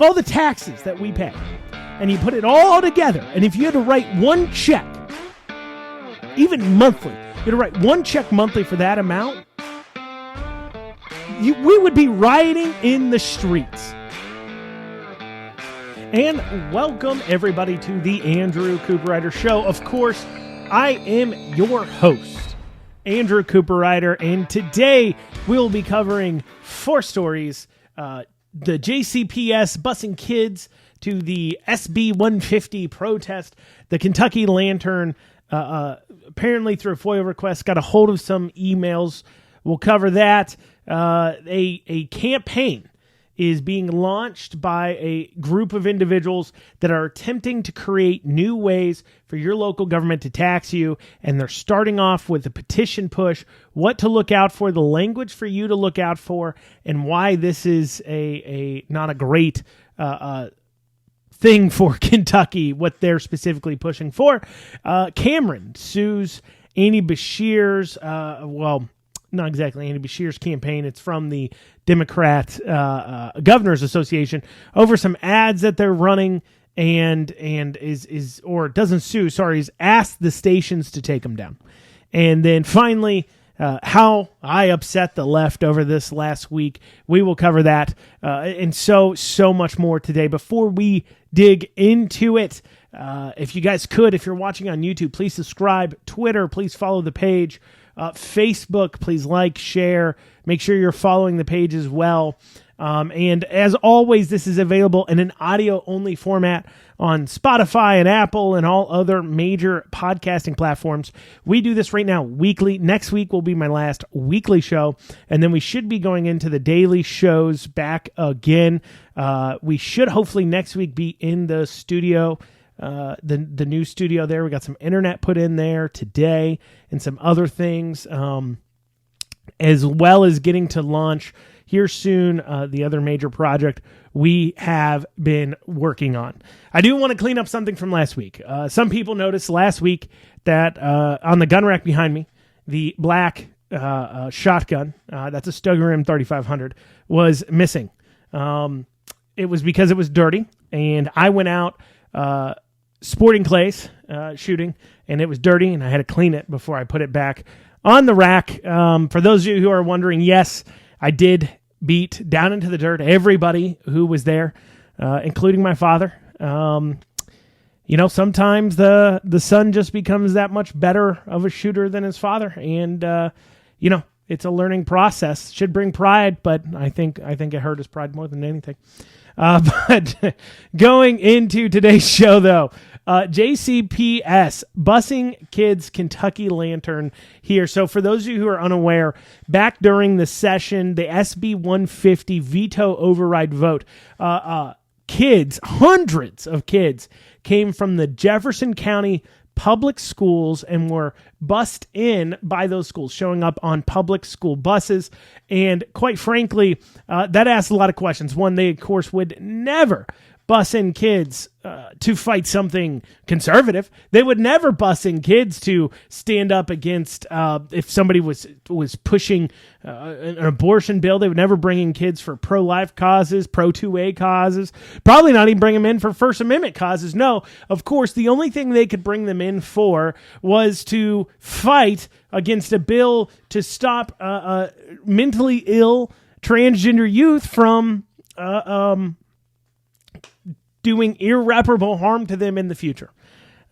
all the taxes that we pay, and you put it all together, and if you had to write one check, even monthly, you had to write one check monthly for that amount, we would be rioting in the streets. And welcome, everybody, to the Andrew Cooperrider Show. Of course, I am your host, Andrew Cooperrider, and today we'll be covering 4 stories. The JCPS busing kids to the SB 150 protest, the Kentucky Lantern, apparently through a FOIA request, got a hold of some emails. We'll cover that. A campaign is being launched by a group of individuals that are attempting to create new ways for your local government to tax you, and they're starting off with a petition push, what to look out for, the language for you to look out for, and why this is not a great thing for Kentucky, what they're specifically pushing for. Cameron sues Andy Beshear's, not exactly Andy Beshear's campaign. It's from the Democrat Governors Association over some ads that they're running, and is asked the stations to take them down. And then finally, how I upset the left over this last week. We will cover that and so much more today. Before we dig into it, if you guys could, if you're watching on YouTube, please subscribe. Twitter, please follow the page. Facebook, please like, share. Make sure you're following the page as well. And as always, this is available in an audio-only format on Spotify and Apple and all other major podcasting platforms. We do this right now weekly. Next week will be my last weekly show, and then we should be going into the daily shows back again. We should hopefully next week be in the studio. The new studio there. We got some internet put in there today and some other things, as well as getting to launch here soon the other major project we have been working on. I do want to clean up something from last week. Some people noticed last week that on the gun rack behind me, the black shotgun, that's a Stoeger M3500, was missing. It was because it was dirty, and I went out sporting clays shooting, and it was dirty, and I had to clean it before I put it back on the rack. For those of you who are wondering, yes, I did beat down into the dirt everybody who was there, including my father. Sometimes the son just becomes that much better of a shooter than his father, and it's a learning process. Should bring pride, but I think it hurt his pride more than anything. But going into today's show, though, JCPS, busing kids Kentucky Lantern here. So for those of you who are unaware, back during the session, the SB 150 veto override vote, hundreds of kids came from the Jefferson County public schools and were bussed in by those schools, showing up on public school buses. And quite frankly, that asked a lot of questions. One, they, of course, would never bus in kids to fight something conservative. They would never bus in kids to stand up against if somebody was pushing an abortion bill. They would never bring in kids for pro-life causes, pro-2A causes, probably not even bring them in for First Amendment causes. No, of course, the only thing they could bring them in for was to fight against a bill to stop mentally ill transgender youth from doing irreparable harm to them in the future.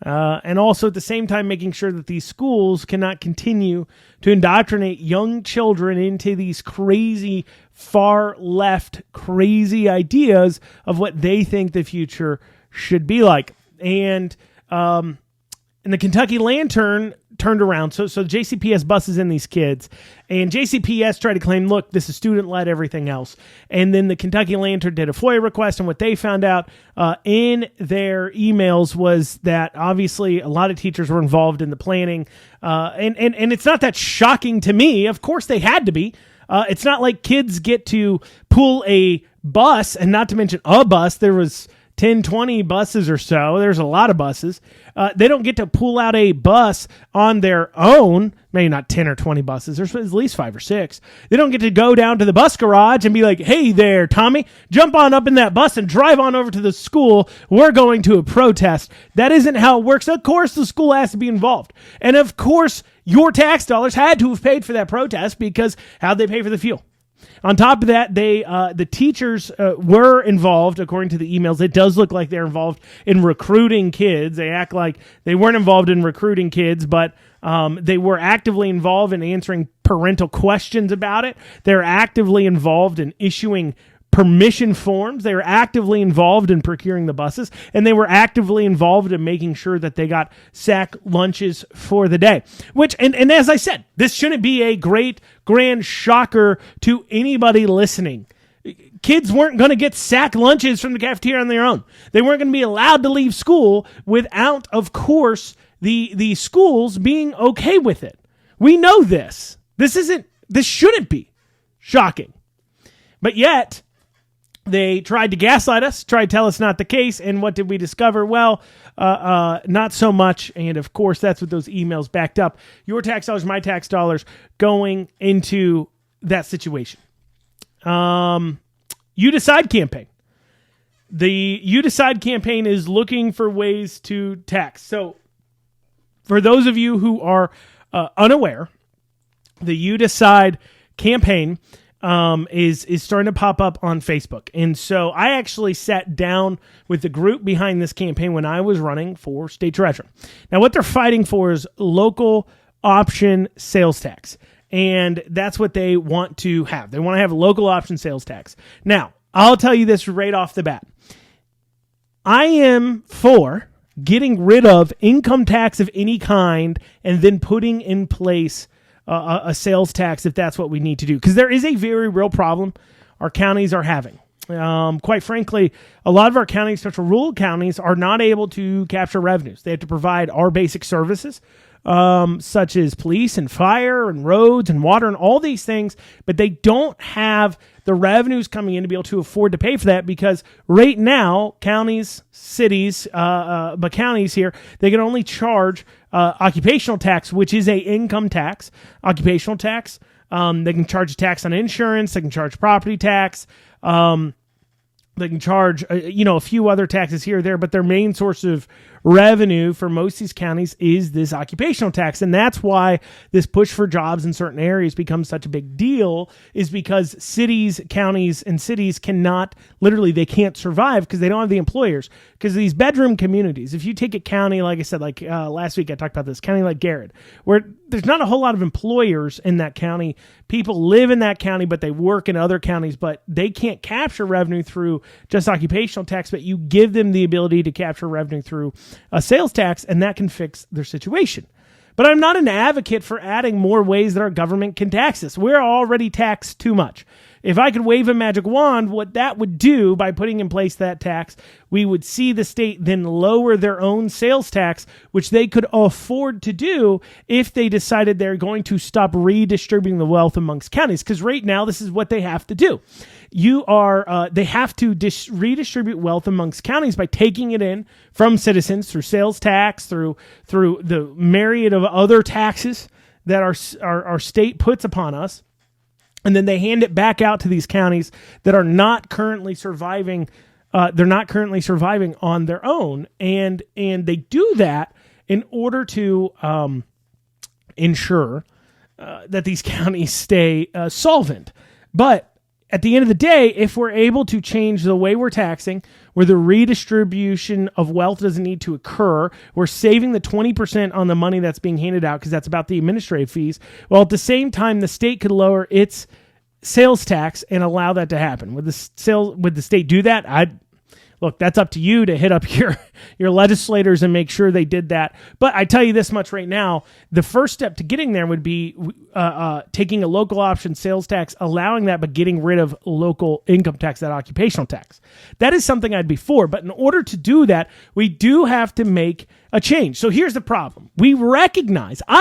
And also at the same time making sure that these schools cannot continue to indoctrinate young children into these crazy, far left, crazy ideas of what they think the future should be like. And the Kentucky Lantern turned around. So JCPS buses in these kids, and JCPS tried to claim, look, this is student-led, everything else. And then the Kentucky Lantern did a FOIA request, and what they found out in their emails was that obviously a lot of teachers were involved in the planning. And it's not that shocking to me. Of course they had to be. It's not like kids get to pull a bus, and not to mention a bus. There was 10, 20 buses or so. There's a lot of buses. They don't get to pull out a bus on their own. Maybe not 10 or 20 buses. There's at least 5 or 6. They don't get to go down to the bus garage and be like, hey there, Tommy, jump on up in that bus and drive on over to the school. We're going to a protest. That isn't how it works. Of course, the school has to be involved. And of course, your tax dollars had to have paid for that protest, because how'd they pay for the fuel? On top of that, the teachers were involved, according to the emails. It does look like they're involved in recruiting kids. They act like they weren't involved in recruiting kids, but they were actively involved in answering parental questions about it. They're actively involved in issuing permission forms. They were actively involved in procuring the buses, and they were actively involved in making sure that they got sack lunches for the day. Which, and as I said, this shouldn't be a great grand shocker to anybody listening. Kids weren't going to get sack lunches from the cafeteria on their own. They weren't going to be allowed to leave school without, of course, the schools being okay with it. We know this. This shouldn't be shocking. But yet, they tried to gaslight us, tried to tell us not the case, and what did we discover? Well, not so much, and of course, that's what those emails backed up. Your tax dollars, my tax dollars, going into that situation. You Decide campaign. The You Decide campaign is looking for ways to tax. So, for those of you who are unaware, the You Decide campaign is starting to pop up on Facebook. And so I actually sat down with the group behind this campaign when I was running for state treasurer. Now, what they're fighting for is local option sales tax. And that's what they want to have. They want to have local option sales tax. Now, I'll tell you this right off the bat. I am for getting rid of income tax of any kind and then putting in place a sales tax if that's what we need to do. Because there is a very real problem our counties are having. Quite frankly, a lot of our counties, especially rural counties, are not able to capture revenues. They have to provide our basic services, such as police and fire and roads and water and all these things, but they don't have the revenues coming in to be able to afford to pay for that, because right now, counties, cities, but counties here, they can only charge occupational tax, which is a income tax, occupational tax. They can charge a tax on insurance. They can charge property tax. They can charge, a few other taxes here or there, but their main source of revenue for most of these counties is this occupational tax. And that's why this push for jobs in certain areas becomes such a big deal, is because cities, counties, and cities they can't survive because they don't have the employers. Because these bedroom communities, if you take a county, like I said, last week I talked about this, county like Garrett, where there's not a whole lot of employers in that county. People live in that county, but they work in other counties, but they can't capture revenue through just occupational tax, but you give them the ability to capture revenue through a sales tax, and that can fix their situation. But I'm not an advocate for adding more ways that our government can tax us. We're already taxed too much. If I could wave a magic wand, what that would do by putting in place that tax, we would see the state then lower their own sales tax, which they could afford to do if they decided they're going to stop redistributing the wealth amongst counties. Because right now, this is what they have to do. They have to redistribute wealth amongst counties by taking it in from citizens through sales tax, through the myriad of other taxes that our state puts upon us. And then they hand it back out to these counties that are not currently surviving. They're not currently surviving on their own, and they do that in order to ensure that these counties stay solvent. But at the end of the day, if we're able to change the way we're taxing, where the redistribution of wealth doesn't need to occur, we're saving the 20% on the money that's being handed out, because that's about the administrative fees. Well, at the same time, the state could lower its sales tax and allow that to happen. Would the state do that? Look, that's up to you to hit up your legislators and make sure they did that. But I tell you this much right now, the first step to getting there would be taking a local option sales tax, allowing that, but getting rid of local income tax, that occupational tax. That is something I'd be for. But in order to do that, we do have to make a change. So here's the problem. I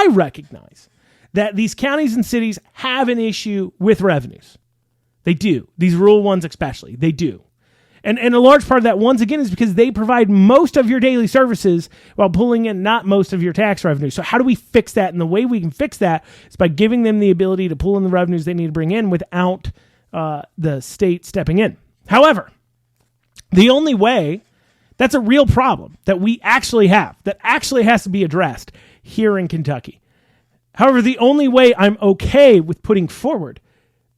recognize that these counties and cities have an issue with revenues. They do. These rural ones especially, they do. And a large part of that, once again, is because they provide most of your daily services while pulling in not most of your tax revenue. So how do we fix that? And the way we can fix that is by giving them the ability to pull in the revenues they need to bring in without the state stepping in. However, the only way, that's a real problem that we actually have, that actually has to be addressed here in Kentucky. However, the only way I'm okay with putting forward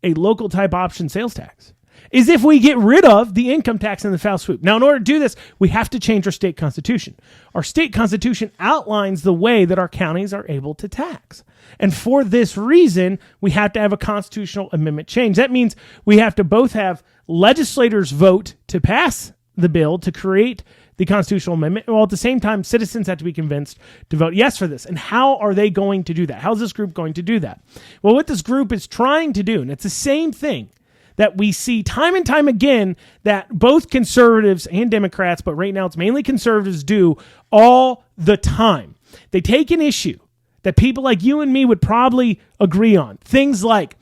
a local type option sales tax is if we get rid of the income tax in the foul swoop. Now, in order to do this, we have to change our state constitution. Our state constitution outlines the way that our counties are able to tax. And for this reason, we have to have a constitutional amendment change. That means we have to both have legislators vote to pass the bill to create the constitutional amendment, while at the same time, citizens have to be convinced to vote yes for this. And how are they going to do that? How's this group going to do that? Well, what this group is trying to do, and it's the same thing that we see time and time again that both conservatives and Democrats, but right now it's mainly conservatives, do all the time. They take an issue that people like you and me would probably agree on. Things like,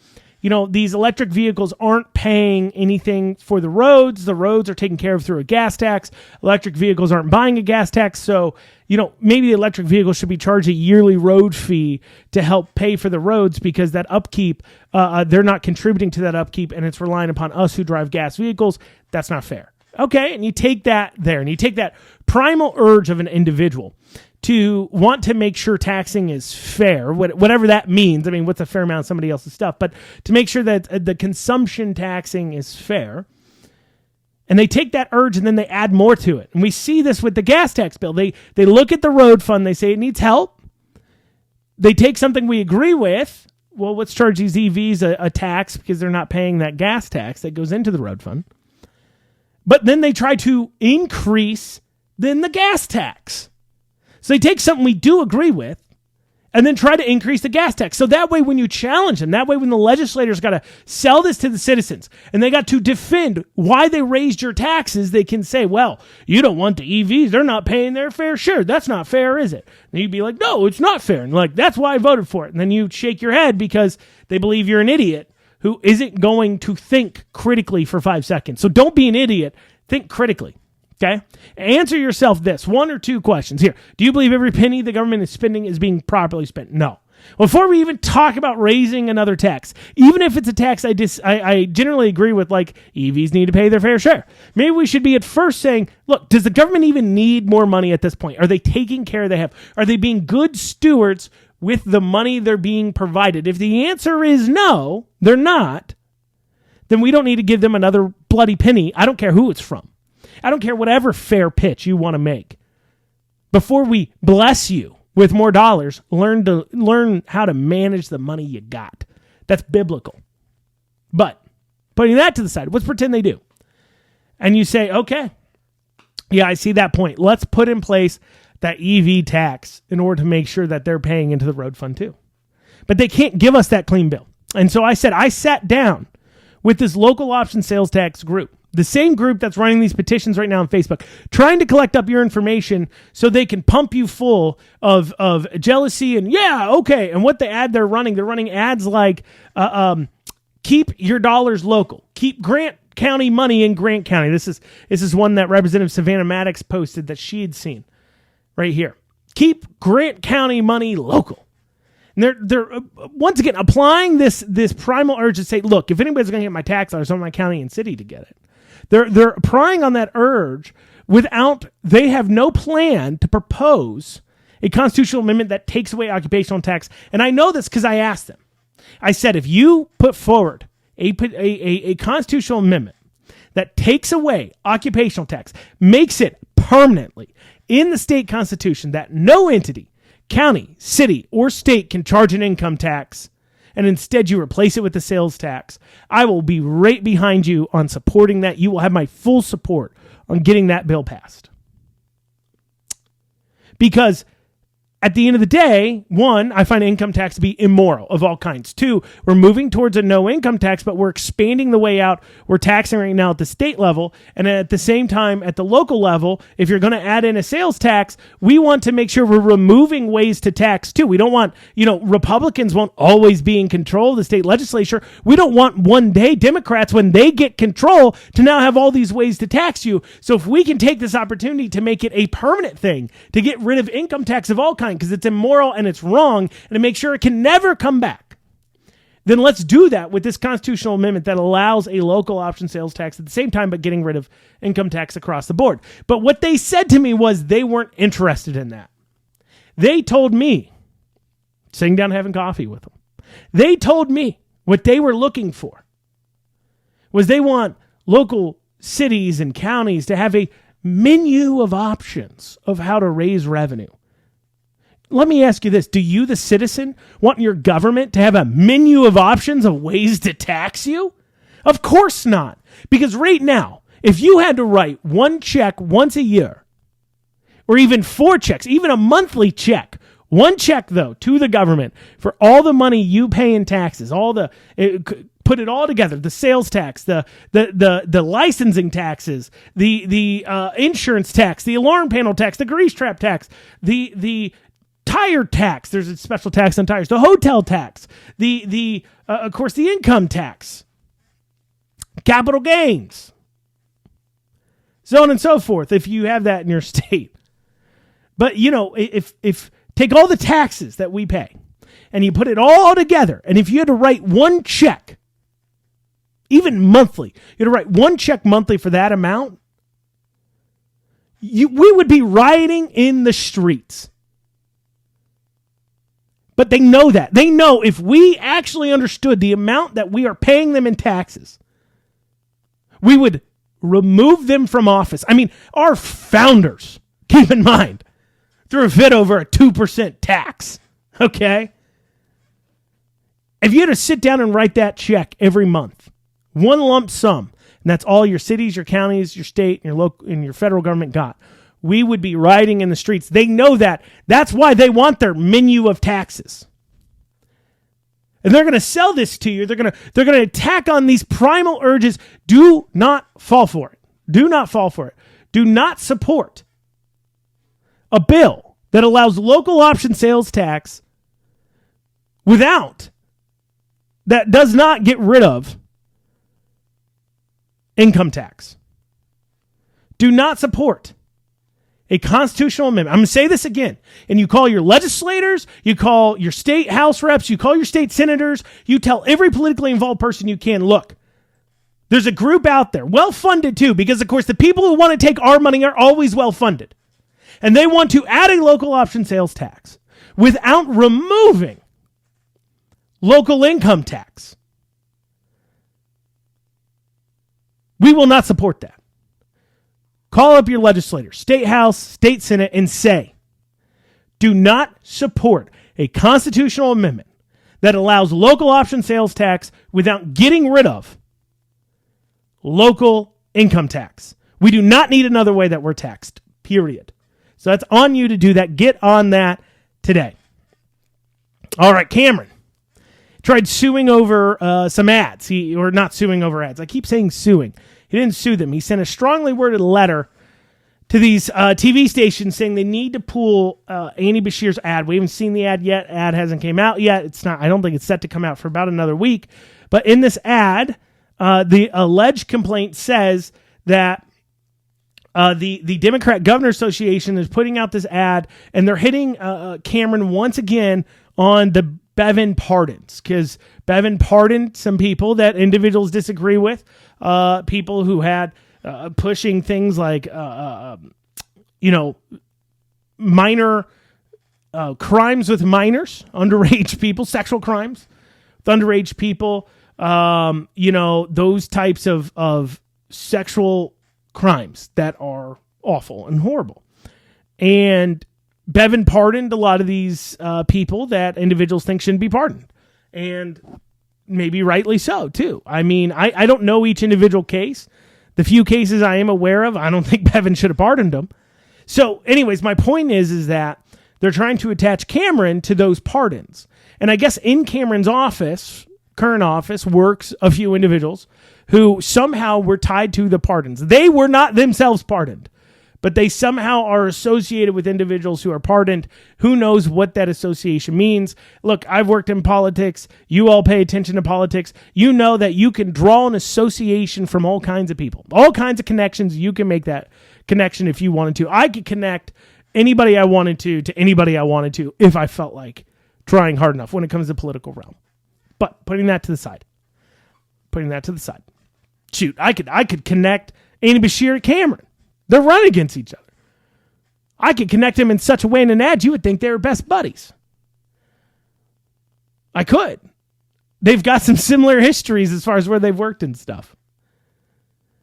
these electric vehicles aren't paying anything for the roads. The roads are taken care of through a gas tax. Electric vehicles aren't buying a gas tax. So, maybe the electric vehicles should be charged a yearly road fee to help pay for the roads because that upkeep, they're not contributing to that upkeep and it's relying upon us who drive gas vehicles. That's not fair. Okay, and you take that there and you take that primal urge of an individual to want to make sure taxing is fair, whatever that means. I mean, what's a fair amount of somebody else's stuff? But to make sure that the consumption taxing is fair. And they take that urge and then they add more to it. And we see this with the gas tax bill. They look at the road fund. They say it needs help. They take something we agree with. Well, let's charge these EVs a tax because they're not paying that gas tax that goes into the road fund. But then they try to increase then the gas tax. So they take something we do agree with and then try to increase the gas tax. So that way when you challenge them, that way when the legislators got to sell this to the citizens and they got to defend why they raised your taxes, they can say, well, you don't want the EVs. They're not paying their fair share. That's not fair, is it? And you'd be like, no, it's not fair. And that's why I voted for it. And then you shake your head because they believe you're an idiot who isn't going to think critically for 5 seconds. So don't be an idiot. Think critically. Okay? Answer yourself this. 1 or 2 questions here. Do you believe every penny the government is spending is being properly spent? No. Before we even talk about raising another tax, even if it's a tax I generally agree with, like EVs need to pay their fair share. Maybe we should be at first saying, look, does the government even need more money at this point? Are they taking care they have? Are they being good stewards with the money they're being provided? If the answer is no, they're not, then we don't need to give them another bloody penny. I don't care who it's from. I don't care whatever fair pitch you want to make. Before we bless you with more dollars, learn how to manage the money you got. That's biblical. But putting that to the side, let's pretend they do. And you say, okay, yeah, I see that point. Let's put in place that EV tax in order to make sure that they're paying into the road fund too. But they can't give us that clean bill. And so I sat down with this local option sales tax group. The same group that's running these petitions right now on Facebook, trying to collect up your information so they can pump you full of jealousy and yeah, okay. And what the ad they're running ads like keep your dollars local, keep Grant County money in Grant County. This is one that Representative Savannah Maddox posted that she had seen right here. Keep Grant County money local. And they're once again applying this primal urge to say, look, if anybody's going to get my tax dollars, I want my county and city to get it. They're prying on that urge they have no plan to propose a constitutional amendment that takes away occupational tax. And I know this because I asked them. I said, if you put forward a constitutional amendment that takes away occupational tax, makes it permanently in the state constitution that no entity, county, city, or state can charge an income tax, and instead you replace it with the sales tax, I will be right behind you on supporting that. You will have my full support on getting that bill passed. Because at the end of the day, one, I find income tax to be immoral of all kinds. Two, we're moving towards a no income tax, but we're expanding the way out. We're taxing right now at the state level. And at the same time, at the local level, if you're going to add in a sales tax, we want to make sure we're removing ways to tax too. We don't want, Republicans won't always be in control of the state legislature. We don't want one day Democrats, when they get control, to now have all these ways to tax you. So if we can take this opportunity to make it a permanent thing, to get rid of income tax of all kinds, because it's immoral and it's wrong, and to make sure it can never come back, then let's do that with this constitutional amendment that allows a local option sales tax at the same time, but getting rid of income tax across the board. But what they said to me was they weren't interested in that. They told me, sitting down having coffee with them, they told me what they were looking for was they want local cities and counties to have a menu of options of how to raise revenue. Let me ask you this. Do you, the citizen, want your government to have a menu of options of ways to tax you? Of course not. Because right now, if you had to write one check once a year, or even 4 checks, even a monthly check, one check, though, to the government for all the money you pay in taxes, put it all together, the sales tax, the licensing taxes, the insurance tax, the alarm panel tax, the grease trap tax, the tire tax, there's a special tax on tires, the hotel tax, of course, the income tax, capital gains, so on and so forth, if you have that in your state. But, if take all the taxes that we pay and you put it all together, and if you had to write one check, even monthly, you had to write one check monthly for that amount, we would be rioting in the streets. But they know that. They know if we actually understood the amount that we are paying them in taxes, we would remove them from office. I mean, our founders, keep in mind, threw a fit over a 2% tax. Okay? If you had to sit down and write that check every month, one lump sum, and that's all your cities, your counties, your state, and your local and your federal government got, we would be rioting in the streets. They know that. That's why they want their menu of taxes. And they're going to sell this to you. They're going to attack on these primal urges. Do not fall for it. Do not fall for it. Do not support a bill that allows local option sales tax that does not get rid of income tax. Do not support a constitutional amendment. I'm going to say this again. And you call your legislators, you call your state house reps, you call your state senators, you tell every politically involved person you can, look, there's a group out there, well-funded too, because of course the people who want to take our money are always well-funded. And they want to add a local option sales tax without removing local income tax. We will not support that. Call up your legislator, state house, state senate, and say, do not support a constitutional amendment that allows local option sales tax without getting rid of local income tax. We do not need another way that we're taxed, period. So that's on you to do that. Get on that today. All right, Cameron tried suing over some ads. Or not suing over ads. I keep saying suing. He didn't sue them. He sent a strongly worded letter to these TV stations saying they need to pull Andy Bashir's ad. We haven't seen the ad yet. Ad hasn't came out yet. It's not. I don't think it's set to come out for about another week. But in this ad, the alleged complaint says that the Democrat Governor Association is putting out this ad, and they're hitting Cameron once again on the Bevin pardons, because Bevin pardoned some people that individuals disagree with, people who had pushing things like, minor crimes with minors, underage people, sexual crimes with underage people, those types of sexual crimes that are awful and horrible. And Bevin pardoned a lot of these people that individuals think shouldn't be pardoned. And maybe rightly so, too. I mean, I don't know each individual case. The few cases I am aware of, I don't think Bevin should have pardoned them. So anyways, my point is that they're trying to attach Cameron to those pardons. And I guess in Cameron's current office, works a few individuals who somehow were tied to the pardons. They were not themselves pardoned, but they somehow are associated with individuals who are pardoned. Who knows what that association means? Look, I've worked in politics. You all pay attention to politics. You know that you can draw an association from all kinds of people, all kinds of connections. You can make that connection if you wanted to. I could connect anybody I wanted to anybody I wanted to if I felt like trying hard enough when it comes to the political realm. But putting that to the side. Shoot, I could connect Andy Bashir and Cameron. They're running against each other. I could connect them in such a way in an ad you would think they were best buddies. I could. They've got some similar histories as far as where they've worked and stuff.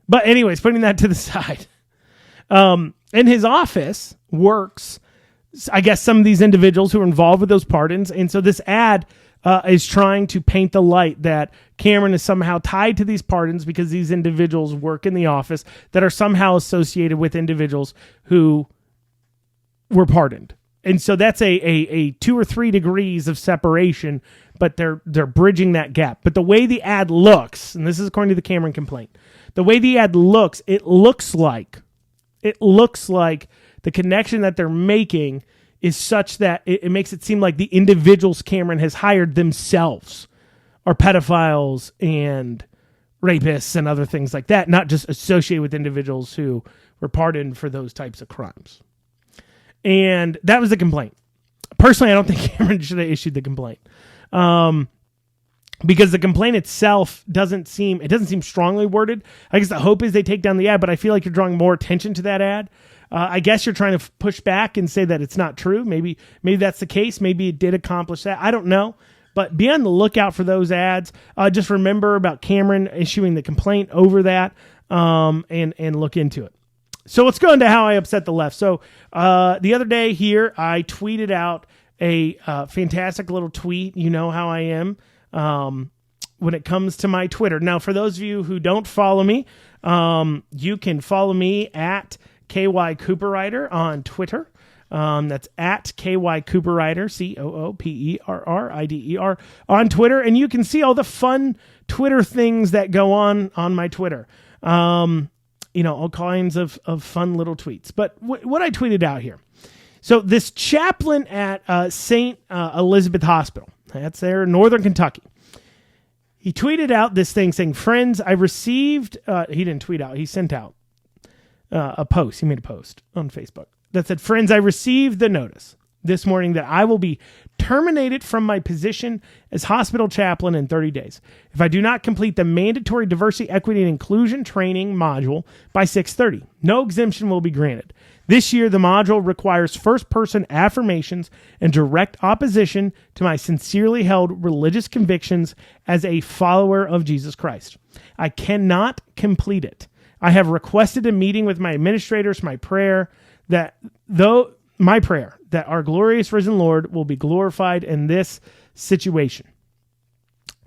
But anyways, putting that to the side. In his office works, I guess, some of these individuals who are involved with those pardons. And so this ad is trying to paint the light that Cameron is somehow tied to these pardons because these individuals work in the office that are somehow associated with individuals who were pardoned. And so that's a 2 or 3 degrees of separation, but they're bridging that gap. But the way the ad looks, and this is according to the Cameron complaint, the way the ad looks, it looks like the connection that they're making is such that it makes it seem like the individuals Cameron has hired themselves are pedophiles and rapists and other things like that, not just associated with individuals who were pardoned for those types of crimes. And that was the complaint. Personally, I don't think Cameron should have issued the complaint. Because the complaint itself doesn't seem strongly worded. I guess the hope is they take down the ad, but I feel like you're drawing more attention to that ad. I guess you're trying to push back and say that it's not true. Maybe that's the case. Maybe it did accomplish that. I don't know. But be on the lookout for those ads. Just remember about Cameron issuing the complaint over that, and look into it. So let's go into how I upset the left. So the other day here, I tweeted out a fantastic little tweet. You know how I am when it comes to my Twitter. Now, for those of you who don't follow me, you can follow me at KY Cooperrider on Twitter. That's at KY Cooperrider, Cooperrider on Twitter. And you can see all the fun Twitter things that go on my Twitter. All kinds of fun little tweets. But what I tweeted out here. So this chaplain at St. Elizabeth Hospital, that's there in Northern Kentucky. He tweeted out this thing saying, "Friends, I received," he didn't tweet out, he sent out a post. He made a post on Facebook that said, "Friends, I received the notice this morning that I will be terminated from my position as hospital chaplain in 30 days if I do not complete the mandatory diversity, equity, and inclusion training module by 6:30. No exemption will be granted. This year, the module requires first-person affirmations and direct opposition to my sincerely held religious convictions as a follower of Jesus Christ. I cannot complete it. I have requested a meeting with my administrators, my prayer that our glorious risen Lord will be glorified in this situation."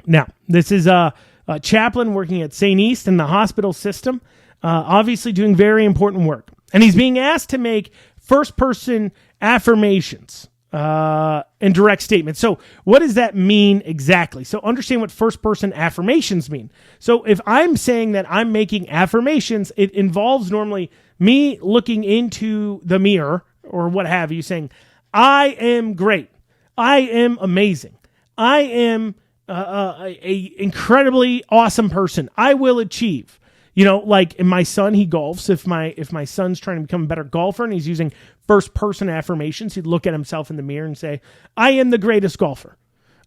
Now, this is a chaplain working at St. East in the hospital system, obviously doing very important work. And he's being asked to make first-person affirmations and direct statements. So what does that mean exactly? So understand what first-person affirmations mean. So if I'm saying that I'm making affirmations, it involves normally me looking into the mirror or what have you, saying, "I am great. I am amazing. I am a incredibly awesome person. I will achieve." Like my son, he golfs. If my son's trying to become a better golfer and he's using first person affirmations, he'd look at himself in the mirror and say, "I am the greatest golfer.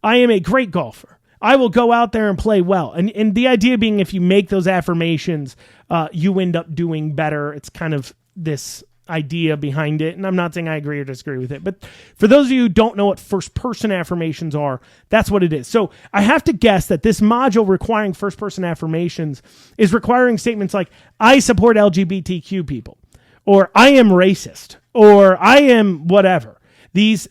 I am a great golfer. I will go out there and play well." And the idea being, if you make those affirmations, you end up doing better. It's kind of this idea behind it. And I'm not saying I agree or disagree with it, but for those of you who don't know what first person affirmations are, that's what it is. So I have to guess that this module requiring first person affirmations is requiring statements like, "I support LGBTQ people," or "I am racist," or "I am whatever." These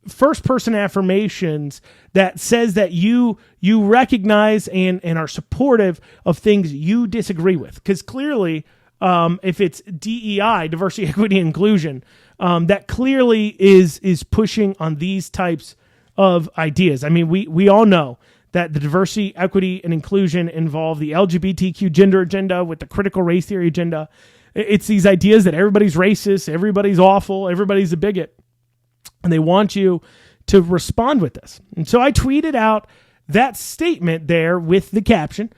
first person affirmations that says that you recognize and are supportive of things you disagree with. Because clearly if it's DEI, diversity, equity, and inclusion, that clearly is pushing on these types of ideas. I mean, we all know that the diversity, equity, and inclusion involve the LGBTQ gender agenda with the critical race theory agenda. It's these ideas that everybody's racist, everybody's awful, everybody's a bigot, and they want you to respond with this. And so I tweeted out that statement there with the caption,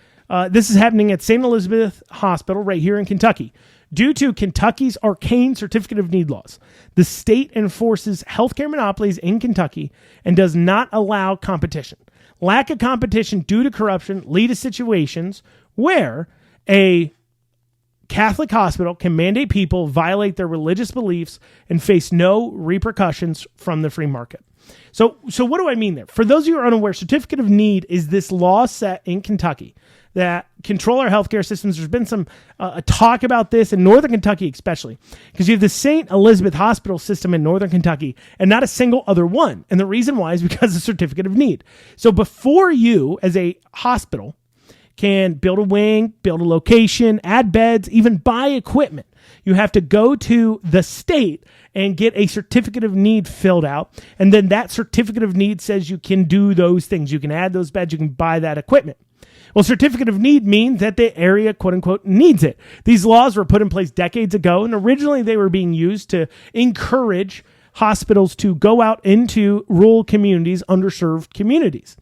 this is happening at St. Elizabeth Hospital right here in Kentucky. Due to Kentucky's arcane certificate of need laws, the state enforces healthcare monopolies in Kentucky and does not allow competition. Lack of competition due to corruption lead to situations where a Catholic hospital can mandate people violate their religious beliefs and face no repercussions from the free market. So what do I mean there? For those of you who are unaware, certificate of need is this law set in Kentucky that control our healthcare systems. There's been some talk about this in Northern Kentucky, especially because you have the St. Elizabeth Hospital system in Northern Kentucky and not a single other one. And the reason why is because of certificate of need. So before you, as a hospital, can build a wing, build a location, add beds, even buy equipment, you have to go to the state and get a certificate of need filled out. And then that certificate of need says you can do those things. You can add those beds, you can buy that equipment. Well, certificate of need means that the area, quote unquote, needs it. These laws were put in place decades ago, and originally they were being used to encourage hospitals to go out into rural communities, underserved communities.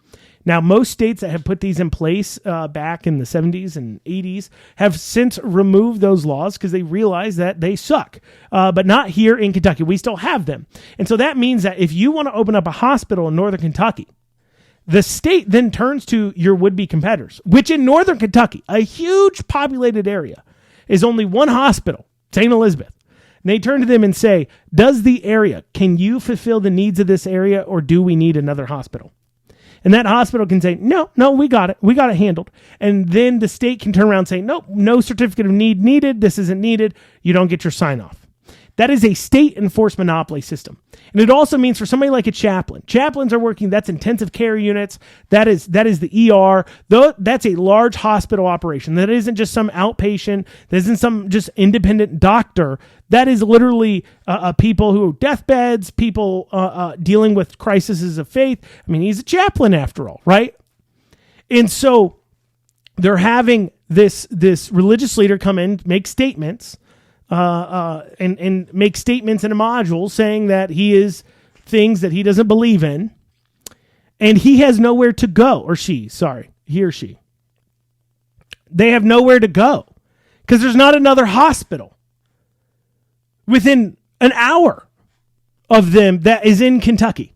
Now, most states that have put these in place back in the 70s and 80s have since removed those laws because they realize that they suck, but not here in Kentucky. We still have them. And so that means that if you want to open up a hospital in Northern Kentucky, the state then turns to your would-be competitors, which in Northern Kentucky, a huge populated area, is only one hospital, St. Elizabeth. And they turn to them and say, does the area, can you fulfill the needs of this area, or do we need another hospital? And that hospital can say, no, we got it. We got it handled. And then the state can turn around and say, nope, no certificate of need needed. This isn't needed. You don't get your sign off. That is a state-enforced monopoly system. And it also means for somebody like a chaplain, chaplains are working, that's intensive care units, that is the ER, though that's a large hospital operation. That isn't just some outpatient, that isn't some just independent doctor. That is literally people who are deathbeds, people dealing with crises of faith. I mean, he's a chaplain after all, right? And so they're having this religious leader come in, make statements, and make statements in a module saying that he is things that he doesn't believe in, and he has nowhere to go, or he or she. They have nowhere to go because there's not another hospital within an hour of them that is in Kentucky,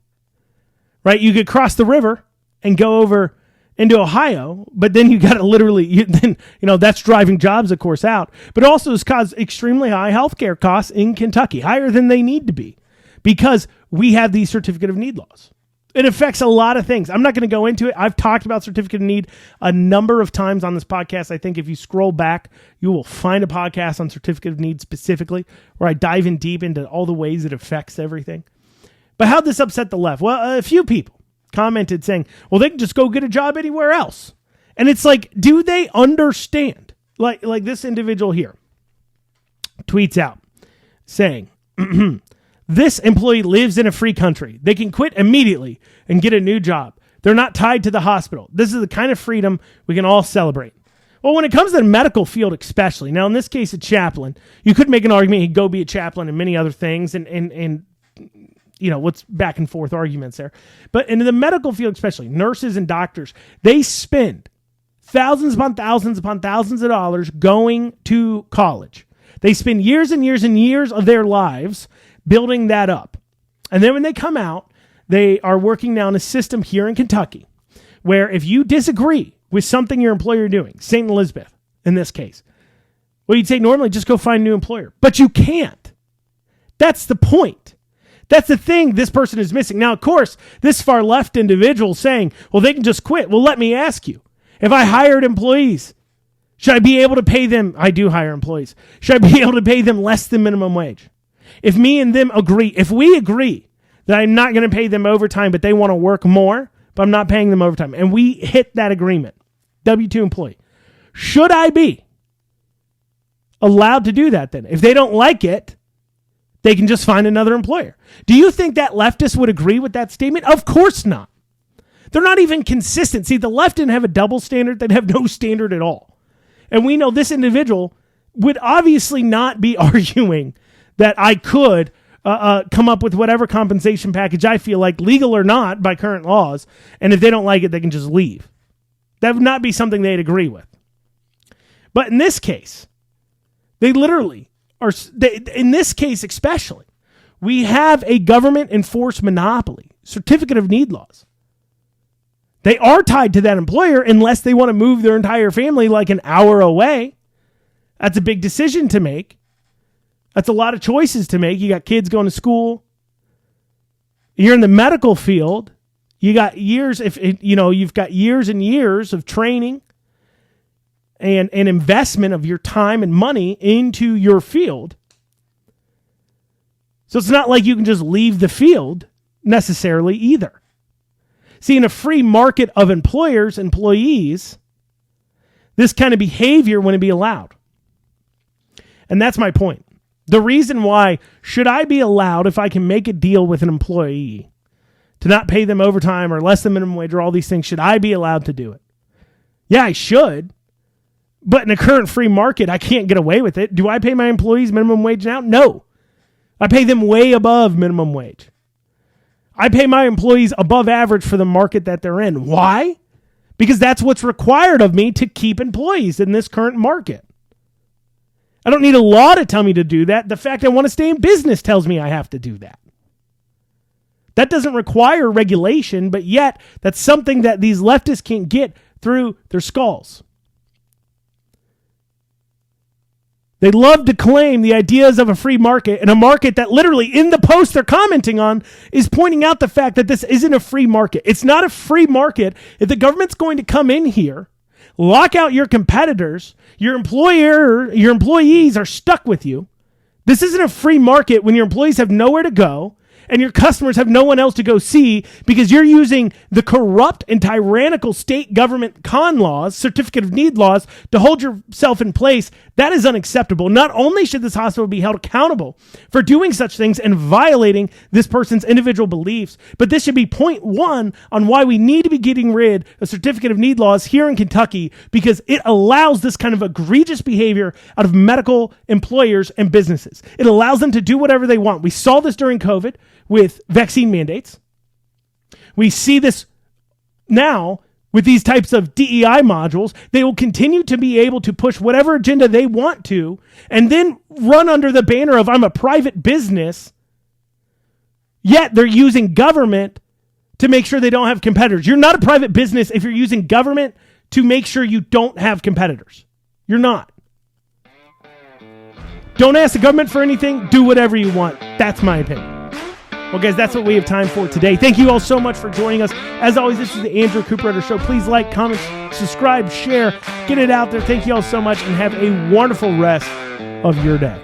right? You could cross the river and go over into Ohio, but then you got to that's driving jobs, of course, out, but also has caused extremely high healthcare costs in Kentucky, higher than they need to be, because we have these certificate of need laws. It affects a lot of things. I'm not going to go into it. I've talked about certificate of need a number of times on this podcast. I think if you scroll back, you will find a podcast on certificate of need specifically, where I dive in deep into all the ways it affects everything. But how'd this upset the left? Well, a few people commented saying, well, they can just go get a job anywhere else. And it's like, do they understand? Like this individual here tweets out saying, this employee lives in a free country. They can quit immediately and get a new job. They're not tied to the hospital. This is the kind of freedom we can all celebrate. Well, when it comes to the medical field especially, now in this case a chaplain, you could make an argument he'd go be a chaplain and many other things, and what's back and forth arguments there. But in the medical field especially, nurses and doctors, they spend thousands upon thousands upon thousands of dollars going to college. They spend years and years and years of their lives building that up. And then when they come out, they are working now in a system here in Kentucky where if you disagree with something your employer is doing, St. Elizabeth in this case, well, you'd say normally just go find a new employer. But you can't. That's the point. That's the thing this person is missing. Now, of course, this far left individual saying, well, they can just quit. Well, let me ask you, if I hired employees, should I be able to pay them? I do hire employees. Should I be able to pay them less than minimum wage? If me and them agree, if we agree that I'm not going to pay them overtime, but they want to work more, but I'm not paying them overtime, and we hit that agreement, W-2 employee, should I be allowed to do that then? If they don't like it, they can just find another employer. Do you think that leftists would agree with that statement? Of course not. They're not even consistent. See, the left didn't have a double standard. They'd have no standard at all. And we know this individual would obviously not be arguing that I could come up with whatever compensation package I feel like, legal or not by current laws, and if they don't like it, they can just leave. That would not be something they'd agree with. But in this case, they literally are, in this case especially, we have a government-enforced monopoly, certificate of need laws. They are tied to that employer unless they want to move their entire family like an hour away. That's a big decision to make. That's a lot of choices to make. You got kids going to school. You're in the medical field. You got years, you've got years and years of training and investment of your time and money into your field. So it's not like you can just leave the field necessarily either. See, in a free market of employees, this kind of behavior wouldn't be allowed. And that's my point. The reason why, should I be allowed, if I can make a deal with an employee to not pay them overtime or less than minimum wage or all these things, should I be allowed to do it? Yeah, I should. But in a current free market, I can't get away with it. Do I pay my employees minimum wage now? No. I pay them way above minimum wage. I pay my employees above average for the market that they're in. Why? Because that's what's required of me to keep employees in this current market. I don't need a law to tell me to do that. The fact I want to stay in business tells me I have to do that. That doesn't require regulation, but yet that's something that these leftists can't get through their skulls. They love to claim the ideas of a free market, and a market that literally in the post they're commenting on is pointing out the fact that this isn't a free market. It's not a free market if the government's going to come in here, lock out your competitors, your employees are stuck with you. This isn't a free market when your employees have nowhere to go and your customers have no one else to go see because you're using the corrupt and tyrannical state government con laws, certificate of need laws, to hold yourself in place. That is unacceptable. Not only should this hospital be held accountable for doing such things and violating this person's individual beliefs, but this should be point one on why we need to be getting rid of certificate of need laws here in Kentucky, because it allows this kind of egregious behavior out of medical employers and businesses. It allows them to do whatever they want. We saw this during COVID with vaccine mandates. We see this now with these types of DEI modules. They will continue to be able to push whatever agenda they want to and then run under the banner of I'm a private business, yet they're using government to make sure they don't have competitors. You're not a private business if you're using government to make sure you don't have competitors. You're not. Don't ask the government for anything. Do whatever you want. That's my opinion. Well, guys, that's what we have time for today. Thank you all so much for joining us. As always, this is the Andrew Cooperrider Show. Please like, comment, subscribe, share, get it out there. Thank you all so much, and have a wonderful rest of your day.